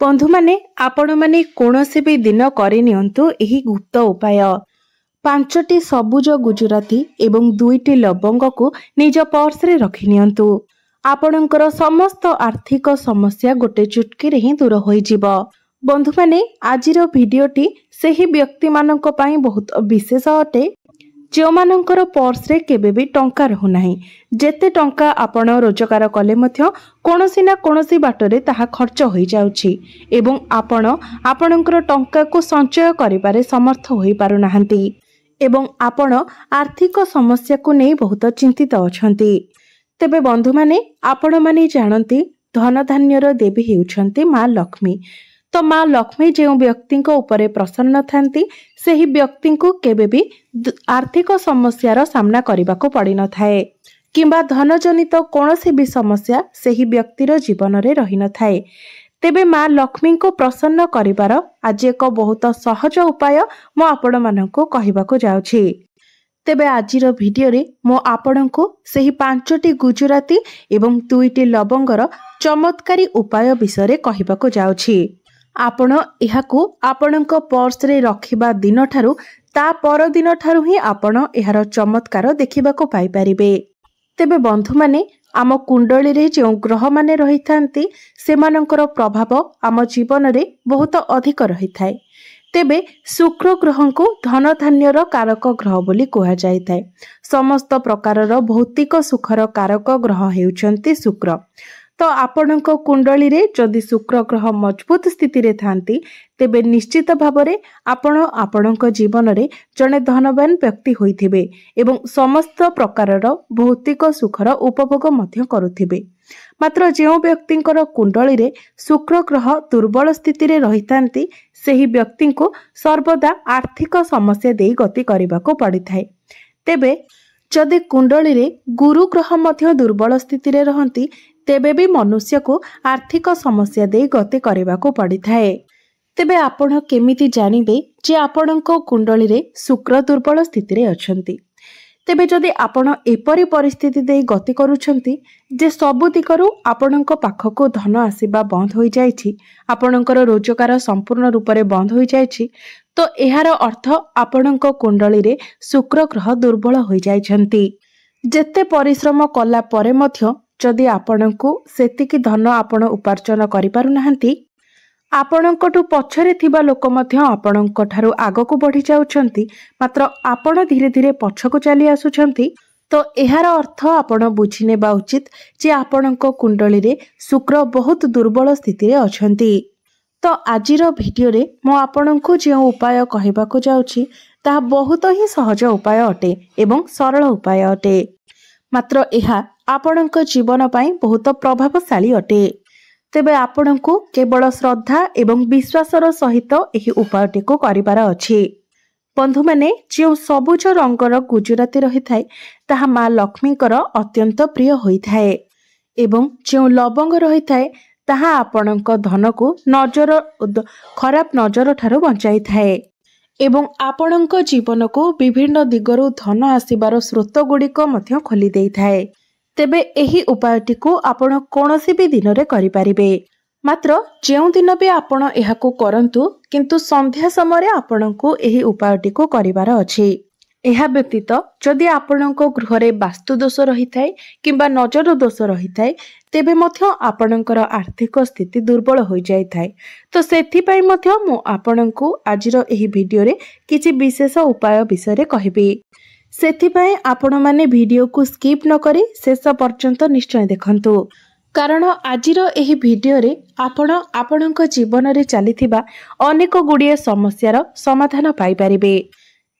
बंधु माने आपण माने कोनोसी भी दिन करनियंतु एही गुप्त उपाय। पांचटी सबुज गुजराती एवं दुईटी लवंग को निज पर्स रे रखि नियंतु। आपणकर समस्त आर्थिक समस्या गोटे चुटकी रे ही दूर होई जिवो। बंधु माने आजिर भिडियोटी सेही व्यक्ति मानक पई बहुत विशेष अटे जो मानकर पर्स रे केबे भी टंका रहु नाही। जेते टंका आपण रोजगार कले मध्य कोनोसी ना कोनोसी बाटरे ताहा खर्च होई जाउछि एवं आपण आपणकर टंका को संचय करिबारे समर्थ होई पारु नाहंती एवं आपण आर्थिक समस्या को नै बहुत चिंतित अछंती। तेबे बंधु माने आपण माने जानंती धन धान्यर देवी हेउछंती मां लक्ष्मी। तो मां लक्ष्मी जो व्यक्ति उपरे प्रसन्न थांती सेही व्यक्ति को केबे भी आर्थिक समस्यार सामना करने को पड़ न थाए किंबा धन जनित कौनसी भी समस्या सेही व्यक्तिर जीवन रे रही न थाए। तेबे मां लक्ष्मी को प्रसन्न करिवार आज एक बहुत सहज उपाय मो आपण मानकु कहिबाको जाउछि। तेबे आजिर भिडियो रे मो आपणको सेही पांचटी गुजराती एवं दुईटी लवंगर चमत्कारी उपाय विषय कहिबाको जाउछि। आपण एहाकू आपणको पर्स रे रखिबा दिन ठारू ता पर दिन ठारू ही आपण एहार चमत्कार देखिबाको पाई परिबे। तेबे बंधु माने आम कुंडली रे जो ग्रह माने रही थांती सेमानकर प्रभाव आम जीवन रे बहुत अधिक रही थाए। तेबे शुक्र ग्रह को धन धान्यर कारक ग्रह बोली कहा जाय थाए। समस्त प्रकारर भौतिक सुखर कारक ग्रह हेउचंती शुक्र। तो आपणक कुंडली रे जदि शुक्र ग्रह मजबूत स्थिति रे थांती तेबे निश्चित भावरे आपण आपणक जीवन रे जने धनवान व्यक्ति होइथिबे एवं समस्त प्रकारर भौतिक सुखर उपभोग मध्य करुथिबे। मात्र जेउ व्यक्तिंकर कुंडली रे शुक्र ग्रह दुर्बल स्थिति रे रहितांती सेही व्यक्ति को सर्वदा आर्थिक समस्या देई गति करिबाको पड़िथाए। तेबे जदि कुंडली रे गुरु ग्रह मध्य दुर्बल स्थिति रे रहंती तेबे भी मनुष्य को आर्थिक समस्या दे गति करबाको पड़िथाए। तेबे आपण केमिति जानिबे जे आपणको कुंडली रे शुक्र दुर्बल स्थिति रे अछंती। तेबे जदि आपण एपरि परिस्थिति दे गति करूछंती जे सबु दिकरू आपणको पाखको धन आसीबा बंद होई जायछि, आपणकर रोजगार संपूर्ण रूप रे बंद होई जायछि, तो एहार अर्थ आपणको कुंडली रे शुक्र ग्रह दुर्बल होई जायछंती। जेते परिश्रम कला परे मध्य जदि आपणको सेतिकी धन आपण उपार्जन करि पारु नाहंती, आपणकटु पछरे थिबा लोक मध्य आपणक ठारू आगको बढ़ी जाउछंती, मात्र आपण धीरे धीरे पछको चली आसुछंती, तो एहार अर्थ आपण बुझी नेबा उचित जे आपणक कुंडली रे शुक्र बहुत दुर्बल स्थिति रे अछंती। तो आजिर भिडियो रे मो आपणको जे उपाय कहिबाको जाउछि ता बहुत ही सहज उपाय अटे एवं सरल उपाय अटे। मात्र एहा आपणक जीवन पाई बहुत प्रभावशाली अटे। तेबे आपणको केवल श्रद्धा एवं विश्वासर सहित एही उपायटी को करिबार अछि। बंधु माने जो सबुज रंगर गुजराती रही थाए ताहा मां लक्ष्मीकर अत्यंत प्रिय होई थाए एवं जो लवंग रही थाए ताहा आपणक धन को खराब नजर ठारू बंचाई थाए एवं आपणक जीवन को विभिन्न दिगरु धन आसीबार स्रोत गुड़िक मध्य खोली देई थाए। तेबे एही उपायटी को आपण कोनोसी भी दिन रे करि परिबे। मात्र जेउ दिन भी आपण एहाको करंतु किंतु संध्या समय आपणको एही उपायटी को करिवार अछि। एहा व्यतीत जदि आपणक गृह रे वास्तु दोष रही थाए किंबा नजर दोष रही थाए तेबे मध्य आपणकर आर्थिक स्थिति दुर्बल होई जाय थाए। तो सेथि पई मध्य मो आपणको आजिर एही भिडियो रे किछि विशेष उपाय विषय कहिबी। सेथिपाई आपण माने वीडियो को स्किप न करी शेष पर्यंत निश्चय देखंतु, कारण आजिर एही वीडियो रे आपण आपणक जीवन रे चलीथिबा अनेक गुड़िए समस्यार समाधान पाई परिबे।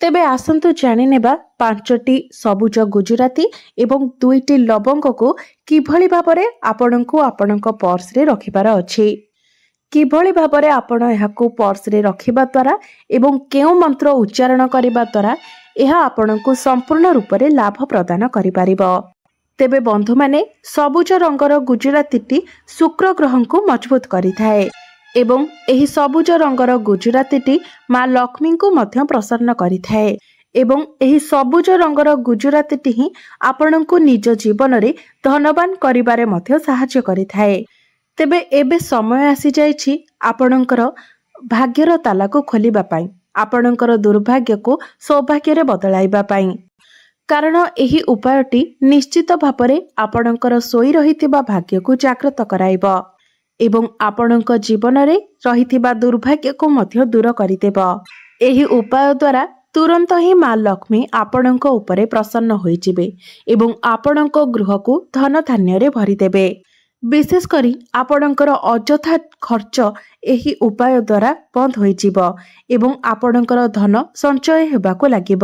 तेबे आसंतु जानि नेबा पांचटी सबुज गुजराती एवं दुईटी लवंग को किभली भाबरे आपणको आपणक पर्स रे रखिबार अछि। किभली भाबरे आपण एहाको पर्स रे रखिबा द्वारा एवं केउ मंत्र उच्चारण करिबा द्वारा यह आपणको संपूर्ण रूप से लाभ प्रदान करि परिबो। तेबे बंधु माने सबुज रंगर गुजरातीटी शुक्र ग्रह को मजबूत करि थाए एवं एही सबुज रंगर गुजरातीटी मां लक्ष्मी को मध्य प्रसन्न करि थाए एवं एही सबुज रंगर गुजरातीटी ही आपणको निज जीवन रे धनवान करिबारे मध्य सहाय्य करि थाए। तेबे एबे समय आसी जाइछि ଆପଣଙ୍କର ଭାଗ୍ୟର ତାଲାକୁ ଖୋଲିବା ପାଇଁ, ଆପଣଙ୍କର ଦୁର୍ଭାଗ୍ୟକୁ ସୌଭାଗ୍ୟରେ ବଦଳାଇବା ପାଇଁ। କାରଣ ଏହି ଉପାୟଟି ନିଶ୍ଚିତ ଭାବରେ ଆପଣଙ୍କର ଶୋଇ ରହିଥିବା ଭାଗ୍ୟକୁ ଜାଗ୍ରତ କରାଇବ ଏବଂ ଆପଣଙ୍କ ଜୀବନରେ ରହିଥିବା ଦୁର୍ଭାଗ୍ୟକୁ ମଧ୍ୟ ଦୂର କରିଦେବ। ଏହି ଉପାୟ ଦ୍ୱାରା ତୁରନ୍ତ ହିଁ ମା ଲକ୍ଷ୍ମୀ ଆପଣଙ୍କ ଉପରେ ପ୍ରସନ୍ନ ହୋଇଯିବେ ଏବଂ ଆପଣଙ୍କ ଗୃହକୁ ଧନ ଧାନ୍ୟରେ ଭରିଦେବେ। ବିଶେଷ କରି ଆପଣଙ୍କର ଅଯଥା ଖର୍ଚ୍ଚ ଏହି ଉପାୟ ଦ୍ୱାରା ବନ୍ଦ ହୋଇଯିବ ଏବଂ ଆପଣଙ୍କର ଧନ ସଞ୍ଚୟ ହେବାକୁ ଲାଗିବ।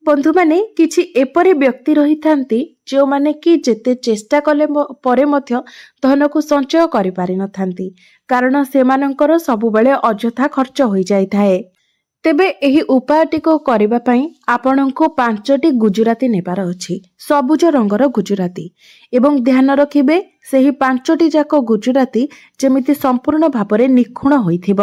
ବନ୍ଧୁମାନେ, କିଛି ଏପରି ବ୍ୟକ୍ତି ରହିଥାନ୍ତି ଯେଉଁମାନେ କି ଯେତେ ଚେଷ୍ଟା କଲେ ପରେ ମଧ୍ୟ ଧନକୁ ସଞ୍ଚୟ କରିପାରିନଥାନ୍ତି, କାରଣ ସେମାନଙ୍କର ସବୁବେଳେ ଅଯଥା ଖର୍ଚ୍ଚ ହୋଇଯାଇଥାଏ। ତେବେ ଏହି ଉପାୟଟିକୁ କରିବା ପାଇଁ ଆପଣଙ୍କୁ 5ଟି ଗୁଜୁରାତି ନେବାର ଅଛି, ସବୁଜ ରଙ୍ଗର ଗୁଜୁରାତି, ଏବଂ ଧ୍ୟାନ ରଖିବେ ସେହି 5ଟି ଯାକ ଗୁଜୁରାତି ଯେମିତି ସମ୍ପୂର୍ଣ୍ଣ ଭାବରେ ନିଖୁଣ ହୋଇଥିବ।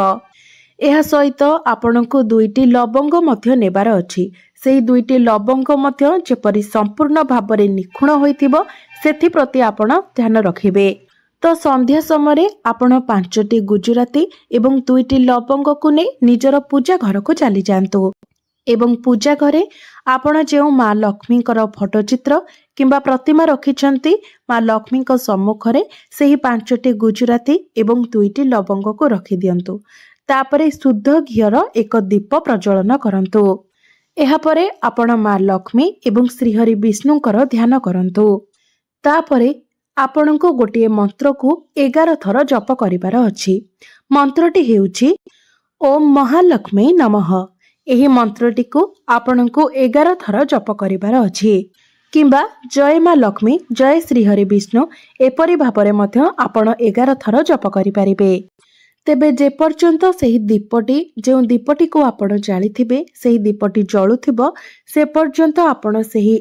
ଏହା ସହିତ ଆପଣଙ୍କୁ 2ଟି ଲବଙ୍ଗ ମଧ୍ୟ ନେବାର ଅଛି। ସେହି 2ଟି ଲବଙ୍ଗ ମଧ୍ୟ ଯେପରି ସମ୍ପୂର୍ଣ୍ଣ ଭାବରେ ନିଖୁଣ ହୋଇଥିବ ସେଥିପ୍ରତି ଆପଣ ଧ୍ୟାନ ରଖିବେ। ତ ସନ୍ଧ୍ୟା ସମୟରେ ଆପଣ 5ଟି ଗୁଜୁରାତି ଏବଂ 2ଟି ଲବଙ୍ଗକୁ ନେଇ ନିଜର ପୂଜା ଘରକୁ ଚାଲିଯାଆନ୍ତୁ ଏବଂ ପୂଜା ଘରେ ଆପଣ ଯେଉଁ ମା ଲକ୍ଷ୍ମୀଙ୍କର ଫଟୋ ଚିତ୍ର କିମ୍ବା ପ୍ରତିମା ରଖିଛନ୍ତି, ମା ଲକ୍ଷ୍ମୀଙ୍କ ସମ୍ମୁଖରେ ସେହି 5ଟି ଗୁଜୁରାତି ଏବଂ 2ଟି ଲବଙ୍ଗକୁ ରଖିଦିଅନ୍ତୁ। ତାପରେ ଶୁଦ୍ଧ ଘିଅର ଏକ ଦୀପ ପ୍ରଜ୍ୱଳନ କରନ୍ତୁ। ଏହାପରେ ଆପଣ ମା ଲକ୍ଷ୍ମୀ ଏବଂ ଶ୍ରୀହରି ବିଷ୍ଣୁଙ୍କର ଧ୍ୟାନ କରନ୍ତୁ। ତାପରେ ଆପଣଙ୍କୁ ଗୋଟିଏ ମନ୍ତ୍ରକୁ 11 ଥର ଜପ କରିବାର ଅଛି। ମନ୍ତ୍ରଟି ହେଉଛି ଓମ୍ ମହାଲକ୍ଷ୍ମୀ ନମଃ। ଏହି ମନ୍ତ୍ରଟିକୁ ଆପଣଙ୍କୁ 11 ଥର ଜପ କରିବାର ଅଛି କିମ୍ବା ଜୟ ମା ଲକ୍ଷ୍ମୀ ଜୟ ଶ୍ରୀହରି ବିଷ୍ଣୁ ଏପରି ଭାବରେ ମଧ୍ୟ ଆପଣ 11 ଥର ଜପ କରିପାରିବେ। ତେବେ ଯେପର୍ଯ୍ୟନ୍ତ ସେହି ଦୀପଟି, ଯେଉଁ ଦୀପଟିକୁ ଆପଣ ଜାଳିଥିବେ ସେହି ଦୀପଟି ଜଳୁଥିବ, ସେ ପର୍ଯ୍ୟନ୍ତ ଆପଣ ସେହି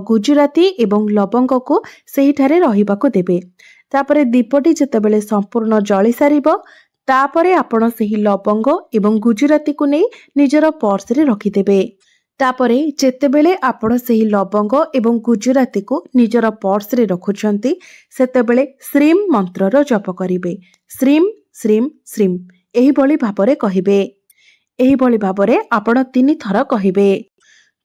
ଗୁଜୁରାତି ଏବଂ ଲବଙ୍ଗକୁ ସେହିଠାରେ ରହିବାକୁ ଦେବେ। ତାପରେ ଦୀପଟି ଯେତେବେଳେ ସମ୍ପୂର୍ଣ୍ଣ ଜଳି ସାରିବ, ତାପରେ ଆପଣ ସେହି ଲବଙ୍ଗ ଏବଂ ଗୁଜୁରାତିକୁ ନେଇ ନିଜର ପର୍ସରେ ରଖିଦେବେ। ତାପରେ ଯେତେବେଳେ ଆପଣ ସେହି ଲବଙ୍ଗ ଏବଂ ଗୁଜୁରାତିକୁ ନିଜର ପର୍ସରେ ରଖୁଛନ୍ତି, ସେତେବେଳେ ଶ୍ରୀମ୍ ମନ୍ତ୍ରର ଜପ କରିବେ। ଶ୍ରୀମ୍ ଶ୍ରୀମ୍ ଶ୍ରୀମ୍ ଏହିଭଳି ଭାବରେ କହିବେ। ଏହିଭଳି ଭାବରେ ଆପଣ 3 ଥର କହିବେ।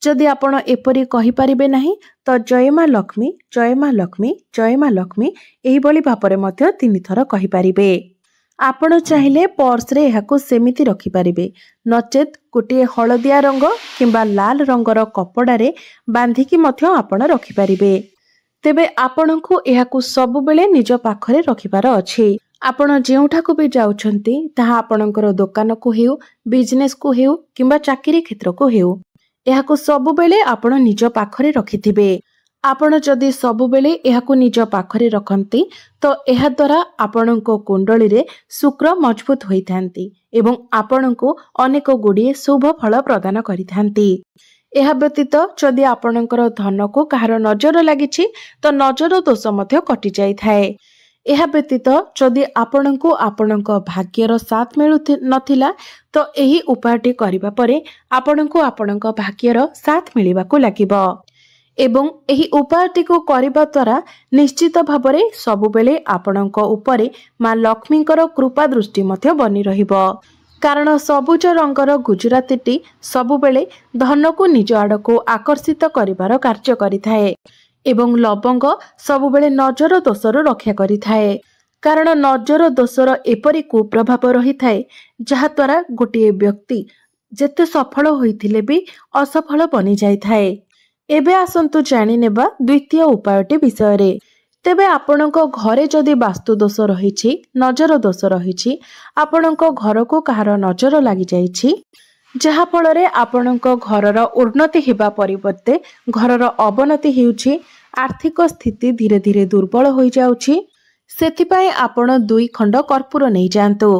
ଯଦି ଆପଣ ଏପରି କହିପାରିବେ ନାହିଁ ତ ଜୟ ମା ଲକ୍ଷ୍ମୀ ଜୟ ମା ଲକ୍ଷ୍ମୀ ଜୟ ମା ଲକ୍ଷ୍ମୀ ଏହିଭଳି ଭାବରେ ମଧ୍ୟ 3 ଥର କହିପାରିବେ। ଆପଣ ଚାହିଁଲେ ପର୍ସରେ ଏହାକୁ ସେମିତି ରଖିପାରିବେ, ନଚେତ୍ ଗୋଟିଏ ହଳଦିଆ ରଙ୍ଗ କିମ୍ବା ଲାଲ ରଙ୍ଗର କପଡ଼ାରେ ବାନ୍ଧିକି ମଧ୍ୟ ଆପଣ ରଖିପାରିବେ। ତେବେ ଆପଣଙ୍କୁ ଏହାକୁ ସବୁବେଳେ ନିଜ ପାଖରେ ରଖିବାର ଅଛି। ଆପଣ ଯେଉଁଠାକୁ ବି ଯାଉଛନ୍ତି, ତାହା ଆପଣଙ୍କର ଦୋକାନକୁ ହେଉ, ବିଜନେସକୁ ହେଉ କିମ୍ବା ଚାକିରି କ୍ଷେତ୍ରକୁ ହେଉ, ଏହାକୁ ସବୁବେଳେ ଆପଣ ନିଜ ପାଖରେ ରଖିଥିବେ। ଆପଣ ଯଦି ସବୁବେଳେ ଏହାକୁ ନିଜ ପାଖରେ ରଖନ୍ତି ତ ଏହା ଦ୍ୱାରା ଆପଣଙ୍କ କୁଣ୍ଡଳୀରେ ଶୁକ୍ର ମଜବୁତ ହୋଇଥାନ୍ତି ଏବଂ ଆପଣଙ୍କୁ ଅନେକ ଗୁଡ଼ିଏ ଶୁଭ ଫଳ ପ୍ରଦାନ କରିଥାନ୍ତି। ଏହା ବ୍ୟତୀତ ଯଦି ଆପଣଙ୍କର ଧନକୁ କାହାର ନଜର ଲାଗିଛି ତ ନଜର ଦୋଷ ମଧ୍ୟ କଟିଯାଇଥାଏ। ଏହା ବ୍ୟତୀତ ଯଦି ଆପଣଙ୍କୁ ଆପଣଙ୍କ ଭାଗ୍ୟର ସାଥ ମିଳୁନଥିଲା ତ ଏହି ଉପାୟଟି କରିବା ପରେ ଆପଣଙ୍କୁ ଆପଣଙ୍କ ଭାଗ୍ୟର ସାଥ ମିଳିବାକୁ ଲାଗିବ ଏବଂ ଏହି ଉପାୟଟିକୁ କରିବା ଦ୍ୱାରା ନିଶ୍ଚିତ ଭାବରେ ସବୁବେଳେ ଆପଣଙ୍କ ଉପରେ ମା ଲକ୍ଷ୍ମୀଙ୍କର କୃପା ଦୃଷ୍ଟି ମଧ୍ୟ ବନି ରହିବ। କାରଣ ସବୁଜ ରଙ୍ଗର ଗୁଜୁରାତିଟି ସବୁବେଳେ ଧନକୁ ନିଜ ଆଡ଼କୁ ଆକର୍ଷିତ କରିବାର କାର୍ଯ୍ୟ କରିଥାଏ ଏବଂ ଲବଙ୍ଗ ସବୁବେଳେ ନଜର ଦୋଷରୁ ରକ୍ଷା କରିଥାଏ। କାରଣ ନଜର ଦୋଷର ଏପରି କୁପ୍ରଭାବ ରହିଥାଏ ଯାହାଦ୍ୱାରା ଗୋଟିଏ ବ୍ୟକ୍ତି ଯେତେ ସଫଳ ହୋଇଥିଲେ ବି ଅସଫଳ ବନିଯାଇଥାଏ। ଏବେ ଆସନ୍ତୁ ଜାଣିନେବା ଦ୍ୱିତୀୟ ଉପାୟଟି ବିଷୟରେ। ତେବେ ଆପଣଙ୍କ ଘରେ ଯଦି ବାସ୍ତୁ ଦୋଷ ରହିଛି, ନଜର ଦୋଷ ରହିଛି, ଆପଣଙ୍କ ଘରକୁ କାହାର ନଜର ଲାଗିଯାଇଛି, ଯାହାଫଳରେ ଆପଣଙ୍କ ଘରର ଉନ୍ନତି ହେବା ପରିବର୍ତ୍ତେ ଘରର ଅବନତି ହେଉଛି, ଆର୍ଥିକ ସ୍ଥିତି ଧୀରେ ଧୀରେ ଦୁର୍ବଳ ହୋଇଯାଉଛି, ସେଥିପାଇଁ ଆପଣ 2 ଖଣ୍ଡ କର୍ପୂର ନେଇଯାଆନ୍ତୁ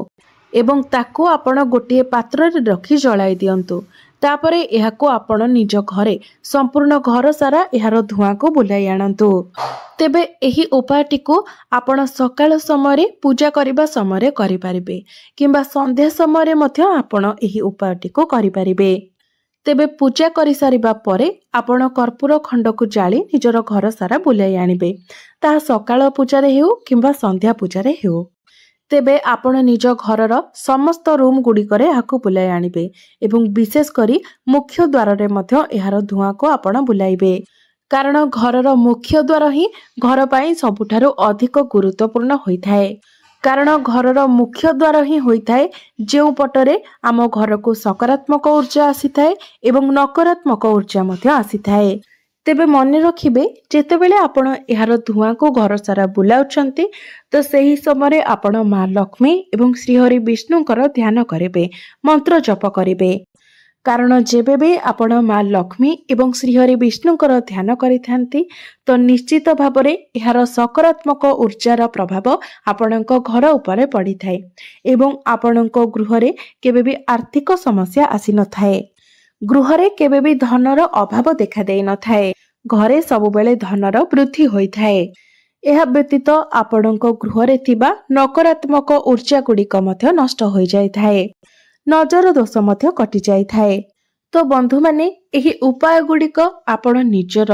ଏବଂ ତାକୁ ଆପଣ ଗୋଟିଏ ପାତ୍ରରେ ରଖି ଜଳାଇ ଦିଅନ୍ତୁ। ତାପରେ ଏହାକୁ ଆପଣ ନିଜ ଘରେ ସମ୍ପୂର୍ଣ୍ଣ ଘର ସାରା ଏହାର ଧୂଆଁକୁ ବୁଲାଇ ଆଣନ୍ତୁ। ତେବେ ଏହି ଉପାୟଟିକୁ ଆପଣ ସକାଳ ସମୟରେ ପୂଜା କରିବା ସମୟରେ କରିପାରିବେ କିମ୍ବା ସନ୍ଧ୍ୟା ସମୟରେ ମଧ୍ୟ ଆପଣ ଏହି ଉପାୟଟିକୁ କରିପାରିବେ। ତେବେ ପୂଜା କରିସାରିବା ପରେ ଆପଣ କର୍ପୂର ଖଣ୍ଡକୁ ଜାଳି ନିଜର ଘର ସାରା ବୁଲାଇ ଆଣିବେ। ତାହା ସକାଳ ପୂଜାରେ ହେଉ କିମ୍ବା ସନ୍ଧ୍ୟା ପୂଜାରେ ହେଉ। ତେବେ ଆପଣ ନିଜ ଘରର ସମସ୍ତ ରୁମ୍ ଗୁଡ଼ିକରେ ଏହାକୁ ବୁଲାଇ ଆଣିବେ ଏବଂ ବିଶେଷ କରି ମୁଖ୍ୟ ଦ୍ୱାରରେ ମଧ୍ୟ ଏହାର ଧୂଆଁକୁ ଆପଣ ବୁଲାଇବେ। କାରଣ ଘରର ମୁଖ୍ୟ ଦ୍ୱାର ହିଁ ଘର ପାଇଁ ସବୁଠାରୁ ଅଧିକ ଗୁରୁତ୍ୱପୂର୍ଣ୍ଣ ହୋଇଥାଏ। କାରଣ ଘରର ମୁଖ୍ୟ ଦ୍ୱାର ହିଁ ହୋଇଥାଏ ଯେଉଁ ପଟରେ ଆମ ଘରକୁ ସକାରାତ୍ମକ ଉର୍ଜା ଆସିଥାଏ ଏବଂ ନକାରାତ୍ମକ ଉର୍ଜା ମଧ୍ୟ ଆସିଥାଏ। ତେବେ ମନେ ରଖିବେ, ଯେତେବେଳେ ଆପଣ ଏହାର ଧୂଆଁକୁ ଘର ସାରା ବୁଲାଉଛନ୍ତି ତ ସେହି ସମୟରେ ଆପଣ ମା ଲକ୍ଷ୍ମୀ ଏବଂ ଶ୍ରୀହରି ବିଷ୍ଣୁଙ୍କର ଧ୍ୟାନ କରିବେ, ମନ୍ତ୍ର ଜପ କରିବେ। କାରଣ ଯେବେ ବି ଆପଣ ମା ଲକ୍ଷ୍ମୀ ଏବଂ ଶ୍ରୀହରି ବିଷ୍ଣୁଙ୍କର ଧ୍ୟାନ କରିଥାନ୍ତି ତ ନିଶ୍ଚିତ ଭାବରେ ଏହାର ସକାରାତ୍ମକ ଉର୍ଜାର ପ୍ରଭାବ ଆପଣଙ୍କ ଘର ଉପରେ ପଡ଼ିଥାଏ ଏବଂ ଆପଣଙ୍କ ଗୃହରେ କେବେ ବି ଆର୍ଥିକ ସମସ୍ୟା ଆସିନଥାଏ। ଗୃହରେ କେବେ ବି ଧନର ଅଭାବ ଦେଖାଦେଇ ନଥାଏ। ଘରେ ସବୁବେଳେ ଧନର ବୃଦ୍ଧି ହୋଇଥାଏ। ଏହା ବ୍ୟତୀତ ଆପଣଙ୍କ ଗୃହରେ ଥିବା ନକାରାତ୍ମକ ଉର୍ଜା ଗୁଡ଼ିକ ମଧ୍ୟ ନଷ୍ଟ ହୋଇଯାଇଥାଏ। ନଜର ଦୋଷ ମଧ୍ୟ କଟିଯାଇଥାଏ। ତ ବନ୍ଧୁମାନେ, ଏହି ଉପାୟ ଗୁଡ଼ିକ ଆପଣ ନିଜର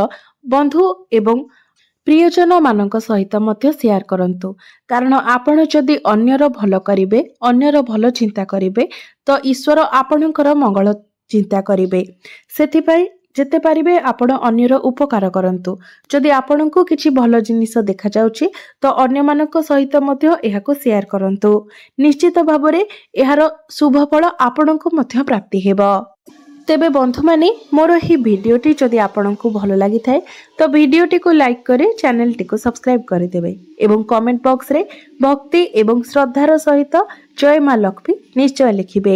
ବନ୍ଧୁ ଏବଂ ପ୍ରିୟଜନ ମାନଙ୍କ ସହିତ ମଧ୍ୟ ସେୟାର କରନ୍ତୁ। କାରଣ ଆପଣ ଯଦି ଅନ୍ୟର ଭଲ କରିବେ, ଅନ୍ୟର ଭଲ ଚିନ୍ତା କରିବେ ତ ଈଶ୍ୱର ଆପଣଙ୍କର ମଙ୍ଗଳ ଚିନ୍ତା କରିବେ। ସେଥିପାଇଁ ଯେତେ ପାରିବେ ଆପଣ ଅନ୍ୟର ଉପକାର କରନ୍ତୁ। ଯଦି ଆପଣଙ୍କୁ କିଛି ଭଲ ଜିନିଷ ଦେଖାଯାଉଛି ତ ଅନ୍ୟମାନଙ୍କ ସହିତ ମଧ୍ୟ ଏହାକୁ ସେୟାର କରନ୍ତୁ। ନିଶ୍ଚିତ ଭାବରେ ଏହାର ଶୁଭ ଫଳ ଆପଣଙ୍କୁ ମଧ୍ୟ ପ୍ରାପ୍ତି ହେବ। ତେବେ ବନ୍ଧୁମାନେ, ମୋର ଏହି ଭିଡ଼ିଓଟି ଯଦି ଆପଣଙ୍କୁ ଭଲ ଲାଗିଥାଏ ତ ଭିଡ଼ିଓଟିକୁ ଲାଇକ୍ କରି ଚ୍ୟାନେଲଟିକୁ ସବସ୍କ୍ରାଇବ୍ କରିଦେବେ ଏବଂ କମେଣ୍ଟ ବକ୍ସରେ ଭକ୍ତି ଏବଂ ଶ୍ରଦ୍ଧାର ସହିତ ଜୟ ମା ଲକ୍ଷ୍ମୀ ନିଶ୍ଚୟ ଲେଖିବେ।